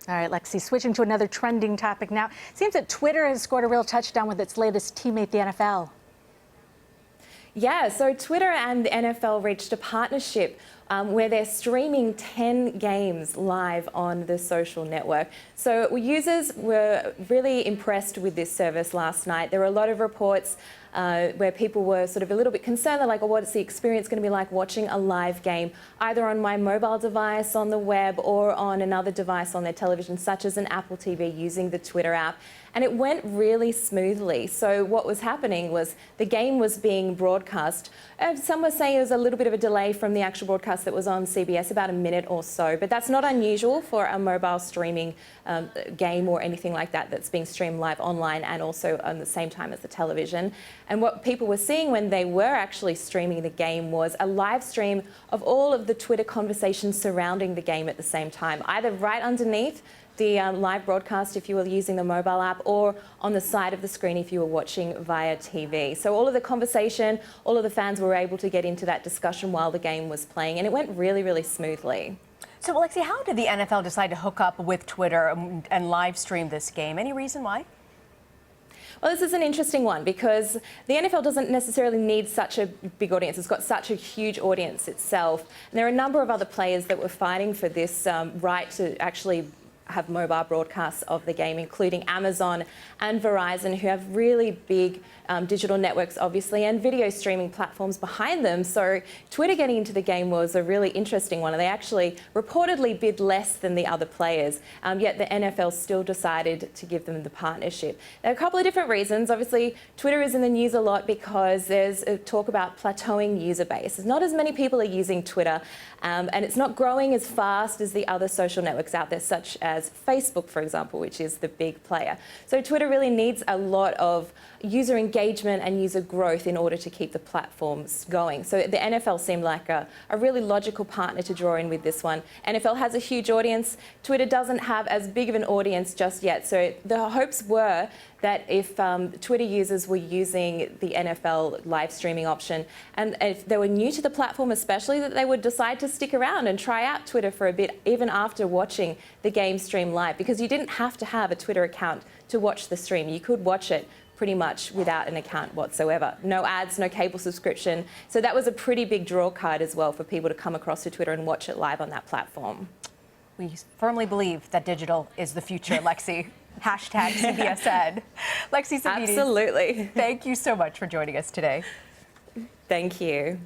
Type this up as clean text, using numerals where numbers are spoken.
All right, Lexi, switching to another trending topic now. It seems that Twitter has scored a real touchdown with its latest teammate, the NFL. Yeah, so Twitter and the NFL reached a partnership where they're streaming 10 games live on the social network. So users were really impressed with this service last night. There were a lot of reports where people were sort of a little bit concerned. They're like, oh, what's the experience going to be like watching a live game, either on my mobile device, on the web, or on another device on their television, such as an Apple TV, using the Twitter app. And it went really smoothly. So what was happening was the game was being broadcast. Some were saying it was a little bit of a delay from the actual broadcast that was on CBS, about a minute or so. But that's not unusual for a mobile streaming game or anything like that that's being streamed live online and also at the same time as the television. And what people were seeing when they were actually streaming the game was a live stream of all of the Twitter conversations surrounding the game at the same time, either right underneath the live broadcast if you were using the mobile app, or on the side of the screen if you were watching via TV. So all of the conversation, all of the fans were able to get into that discussion while the game was playing, and it went really, really smoothly. So, Alexi, how did the NFL decide to hook up with Twitter and live stream this game? Any reason why? Well, this is an interesting one because the NFL doesn't necessarily need such a big audience. It's got such a huge audience itself. And there are a number of other players that were fighting for this right to actually have mobile broadcasts of the game, including Amazon and Verizon, who have really big digital networks, obviously, and video streaming platforms behind them. So Twitter getting into the game was a really interesting one. And they actually reportedly bid less than the other players, yet the NFL still decided to give them the partnership. There are a couple of different reasons. Obviously, Twitter is in the news a lot because there's a talk about plateauing user base. Not as many people are using Twitter, and it's not growing as fast as the other social networks out there, such as Facebook, for example, which is the big player. So Twitter really needs a lot of user engagement and user growth in order to keep the platforms going. So the NFL seemed like a really logical partner to draw in with this one. NFL has a huge audience. Twitter doesn't have as big of an audience just yet. So the hopes were that if Twitter users were using the NFL live streaming option, and if they were new to the platform especially, that they would decide to stick around and try out Twitter for a bit, even after watching the game stream live, because you didn't have to have a Twitter account to watch the stream. You could watch it pretty much without an account whatsoever. No ads, no cable subscription. So that was a pretty big draw card as well for people to come across to Twitter and watch it live on that platform. We firmly believe that digital is the future, Lexi. Hashtag CBSN. Lexi Tsimides. Absolutely. Thank you so much for joining us today. Thank you.